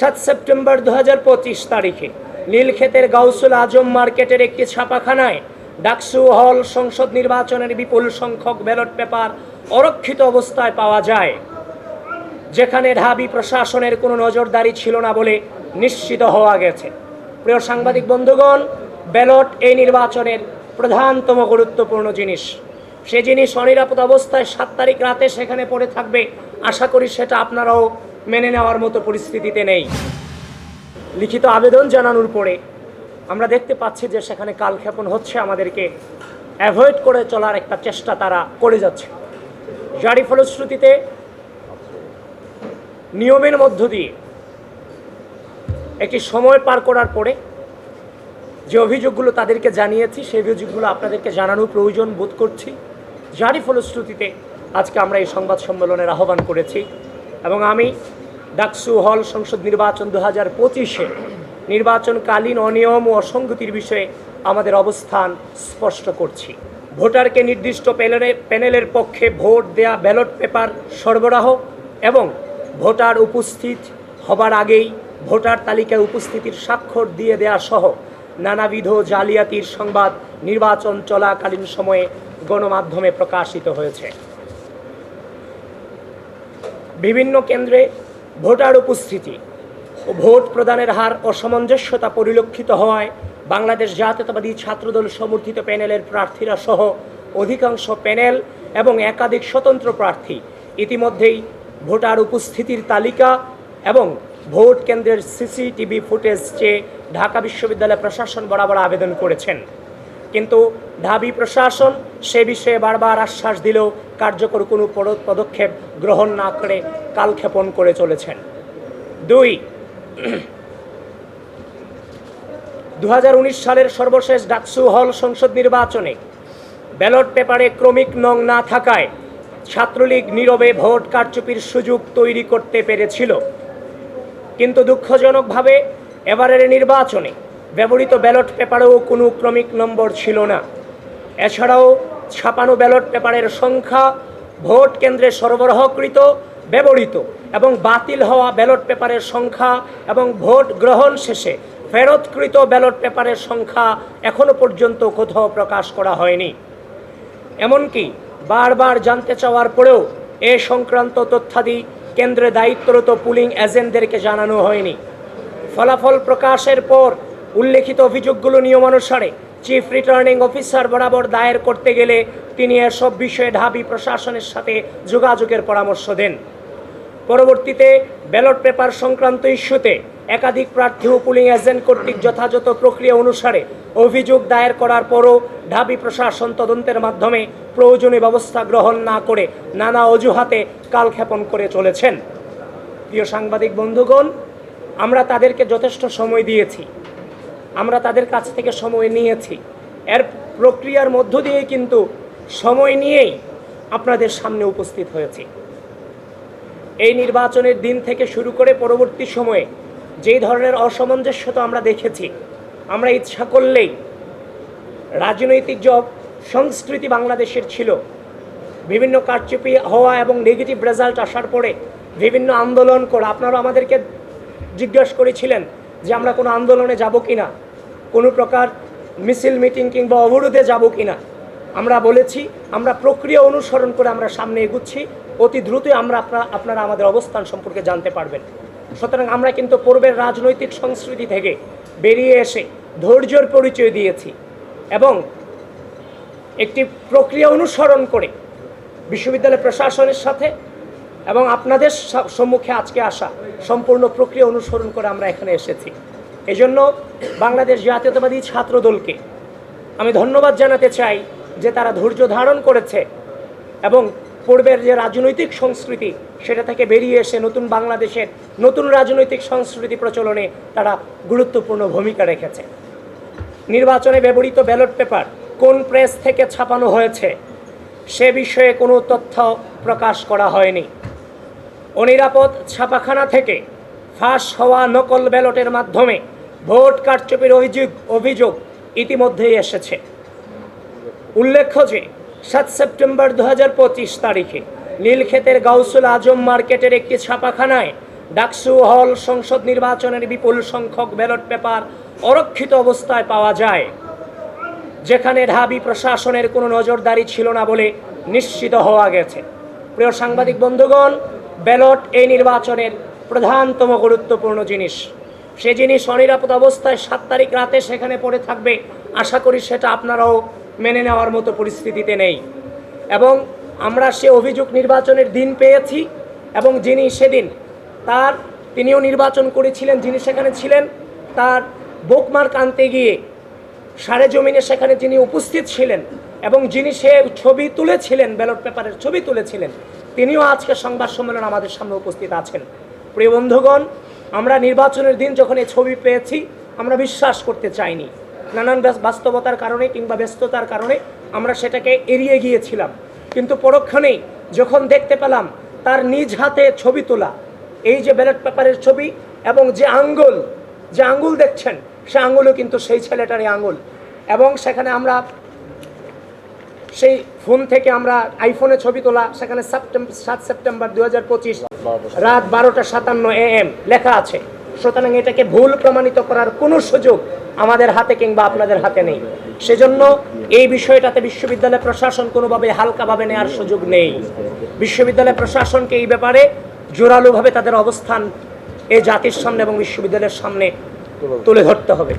7 September 2025 তারিখে নীলক্ষেতের গাউসুল আজম মার্কেটের একটি ছাপাখানায় ডাকসু হল সংসদ নির্বাচনের বিপুল সংখ্যক ব্যালট পেপার অরক্ষিত অবস্থায় পাওয়া যায়, যেখানে ঢাবি প্রশাসনের কোনো নজরদারি ছিল না বলে নিশ্চিত হওয়া গেছে। প্রিয় সাংবাদিক বন্ধুগণ, ব্যালট এই নির্বাচনের প্রধানতম গুরুত্বপূর্ণ জিনিস। সে জিনিস অনিরাপদ অবস্থায় 7 তারিখ রাতে সেখানে পড়ে থাকবে। আশা করি সেটা আপনারাও মেনে নেওয়ার মতো পরিস্থিতিতে নেই। লিখিত আবেদন জানানোর পরে আমরা দেখতে পাচ্ছি যে সেখানে কালক্ষেপণ হচ্ছে, আমাদেরকে অ্যাভয়েড করে চলার একটা চেষ্টা তারা করে যাচ্ছে। যারই ফলশ্রুতিতে নিয়মের মধ্য দিয়ে একটি সময় পার করার পরে যে অভিযোগগুলো তাদেরকে জানিয়েছি সেই অভিযোগগুলো আপনাদেরকে জানানোর প্রয়োজন বোধ করছি। যারই ফলশ্রুতিতে আজকে আমরা এই সংবাদ সম্মেলনের আহ্বান করেছি এবং আমি ডাকসু হল সংসদ নির্বাচন 2025-এ নির্বাচনকালীন অনিয়ম ও অসঙ্গতির বিষয়ে আমাদের অবস্থান স্পষ্ট করছি। ভোটারকে নির্দিষ্ট প্যানেলের পক্ষে ভোট দেয়া ব্যালট পেপার সরবরাহ এবং ভোটার উপস্থিত হবার আগেই ভোটার তালিকায় উপস্থিতির স্বাক্ষর দিয়ে দেয়া সহ নানাবিধ জালিয়াতির সংবাদ নির্বাচন চলাকালীন সময়ে গণমাধ্যমে প্রকাশিত হয়েছে। বিভিন্ন কেন্দ্রে ভোটার উপস্থিতি ও ভোট প্রদানের হার অসামঞ্জস্যতা পরিলক্ষিত হওয়ায় বাংলাদেশ জাতীয়তাবাদী ছাত্রদল সমর্থিত প্যানেলের প্রার্থীরা সহ অধিকাংশ প্যানেল এবং একাধিক স্বতন্ত্র প্রার্থী ইতিমধ্যেই ভোটার উপস্থিতির তালিকা এবং ভোট কেন্দ্রের সিসিটিভি ফুটেজ চেয়ে ঢাকা বিশ্ববিদ্যালয় প্রশাসন বরাবর আবেদন করেছেন, কিন্তু ঢাবি প্রশাসন সে বিষয়ে বারবার আশ্বাস দিলেও কার্যকর কোনো পদক্ষেপ গ্রহণ না করে কালক্ষেপণ করে চলেছেন। 2019 সালের সর্বশেষ ডাকসু হল সংসদ নির্বাচনে ব্যালট পেপারে ক্রমিক নং না থাকায় ছাত্রলীগ নীরবে ভোট কারচুপির সুযোগ তৈরি করতে পেরেছিল, কিন্তু দুঃখজনকভাবে এবারের নির্বাচনে ব্যবহৃত ব্যালট পেপারেও কোনো ক্রমিক নম্বর ছিল না। এছাড়াও ছাপানো ব্যালট পেপারের সংখ্যা, ভোট কেন্দ্রে সরবরাহকৃত, ব্যবহৃত এবং বাতিল হওয়া ব্যালট পেপারের সংখ্যা এবং ভোট গ্রহণ শেষে ফেরতকৃত ব্যালট পেপারের সংখ্যা এখনও পর্যন্ত কোথাও প্রকাশ করা হয়নি। এমনকি বারবার জানতে চাওয়ার পরেও এ সংক্রান্ত তথ্যাদি কেন্দ্রে দায়িত্বরত পুলিং এজেন্টদেরকে জানানো হয়নি। ফলাফল প্রকাশের পর উল্লেখিত অভিযোগগুলো নিয়মানুসারে চিফ রিটার্নিং অফিসার বরাবর দায়ের করতে গেলে তিনি এসব বিষয়ে ঢাবি প্রশাসনের সাথে যোগাযোগের পরামর্শ দেন। পরবর্তীতে ব্যালট পেপার সংক্রান্ত ইস্যুতে একাধিক প্রার্থী ও পুলিং এজেন্ট কর্তৃক যথাযথ প্রক্রিয়া অনুসারে অভিযোগ দায়ের করার পরও ঢাবি প্রশাসন তদন্তের মাধ্যমে প্রয়োজনীয় ব্যবস্থা গ্রহণ না করে নানা অজুহাতে কালক্ষেপণ করে চলেছেন। প্রিয় সাংবাদিক বন্ধুগণ, আমরা তাদেরকে যথেষ্ট সময় দিয়েছি, আমরা তাদের কাছ থেকে সময় নিয়েছি, এর প্রক্রিয়ার মধ্য দিয়ে কিন্তু সময় নিয়েই আপনাদের সামনে উপস্থিত হয়েছি। এই নির্বাচনের দিন থেকে শুরু করে পরবর্তী সময়ে যেই ধরনের অসামঞ্জস্যতা আমরা দেখেছি, আমরা ইচ্ছা করলেই রাজনৈতিক যে সংস্কৃতি বাংলাদেশের ছিল, বিভিন্ন কারচুপি হওয়া এবং নেগেটিভ রেজাল্ট আসার পরে বিভিন্ন আন্দোলন করা, আপনারা আমাদেরকে জিজ্ঞাসা করেছিলেন যে আমরা কোনো আন্দোলনে যাব কি না, কোনো প্রকার মিছিল মিটিং কিংবা অবরোধে যাব কি না। আমরা বলেছি আমরা প্রক্রিয়া অনুসরণ করে আমরা সামনে এগুচ্ছি, অতি দ্রুতই আপনারা আমাদের অবস্থান সম্পর্কে জানতে পারবেন। সুতরাং আমরা কিন্তু পূর্বের রাজনৈতিক সংস্কৃতি থেকে বেরিয়ে এসে ধৈর্যের পরিচয় দিয়েছি এবং একটি প্রক্রিয়া অনুসরণ করে বিশ্ববিদ্যালয় প্রশাসনের সাথে এবং আপনাদের সম্মুখে আজকে আসা সম্পূর্ণ প্রক্রিয়া অনুসরণ করে আমরা এখানে এসেছি। এজন্য বাংলাদেশ জাতীয়তাবাদী ছাত্রদলকে আমি ধন্যবাদ জানাতে চাই যে তারা ধৈর্য ধারণ করেছে এবং পূর্বের যে রাজনৈতিক সংস্কৃতি সেটা থেকে বেরিয়ে এসে নতুন বাংলাদেশের নতুন রাজনৈতিক সংস্কৃতি প্রচলনে তারা গুরুত্বপূর্ণ ভূমিকা রেখেছে। নির্বাচনে ব্যবহৃত ব্যালট পেপার কোন প্রেস থেকে ছাপানো হয়েছে সে বিষয়ে কোনো তথ্য প্রকাশ করা হয়নি। অনিরাপদ ছাপাখানা থেকে ফাঁস হওয়া নকল ব্যালটের মাধ্যমে ভোট কারচুপির অভিযোগ ইতিমধ্যেই এসেছে। উল্লেখ্য যে 7 সেপ্টেম্বর 2025 তারিখে নীলক্ষেতের গাউসুল আজম মার্কেটের একটি ছাপাখানায় ডাকসু হল সংসদ নির্বাচনের বিপুল সংখ্যক ব্যালট পেপার অরক্ষিত অবস্থায় পাওয়া যায়, যেখানে ঢাবি প্রশাসনের কোনো নজরদারি ছিল না বলে নিশ্চিত হওয়া গেছে। প্রিয় সাংবাদিক বন্ধুগণ, ব্যালট এই নির্বাচনের প্রধানতম গুরুত্বপূর্ণ জিনিস। সে জিনিস অনিরাপদ অবস্থায় 7 তারিখ রাতে সেখানে পড়ে থাকবে। আশা করি সেটা আপনারাও মেনে নেওয়ার মতো পরিস্থিতিতে নেই। এবং আমরা সে অভিযোগ নির্বাচনের দিন পেয়েছি, এবং যিনি সেদিন তিনিও নির্বাচন করেছিলেন, যিনি সেখানে ছিলেন, তার বুকমার্ক আনতে গিয়ে সারেজমিনে সেখানে যিনি উপস্থিত ছিলেন এবং যিনি সে ছবি তুলেছিলেন, ব্যালট পেপারের ছবি তুলেছিলেন, তিনিও আজকে সংবাদ সম্মেলন আমাদের সামনে উপস্থিত আছেন। প্রিয় বন্ধুগণ, আমরা নির্বাচনের দিন যখন এই ছবি পেয়েছি, আমরা বিশ্বাস করতে চাইনি। নানান বাস্তবতার কারণে কিংবা ব্যস্ততার কারণে আমরা সেটাকে এড়িয়ে গিয়েছিলাম। কিন্তু পরক্ষণেই যখন দেখতে পেলাম তার নিজ হাতে ছবি তোলা এই যে ব্যালট পেপারের ছবি, এবং যে আঙ্গুল দেখছেন, সে আঙ্গুলও কিন্তু সেই ছেলেটারই আঙ্গুল। এবং সেখানে আমরা সেই ফোন থেকে আমরা আইফোনে ছবি তোলা, সেখানে 7 সেপ্টেম্বর 2025 রাত 12:57 AM লেখা আছে। সুতরাং এটাকে ভুল প্রমাণিত করার কোনো সুযোগ আমাদের হাতে কিংবা আপনাদের হাতে নেই। সেজন্য এই বিষয়টাতে বিশ্ববিদ্যালয় প্রশাসন কোনোভাবে হালকাভাবে নেওয়ার সুযোগ নেই। বিশ্ববিদ্যালয় প্রশাসনকে এই ব্যাপারে জোরালোভাবে তাদের অবস্থান এই জাতির সামনে এবং বিশ্ববিদ্যালয়ের সামনে তুলে ধরতে হবে।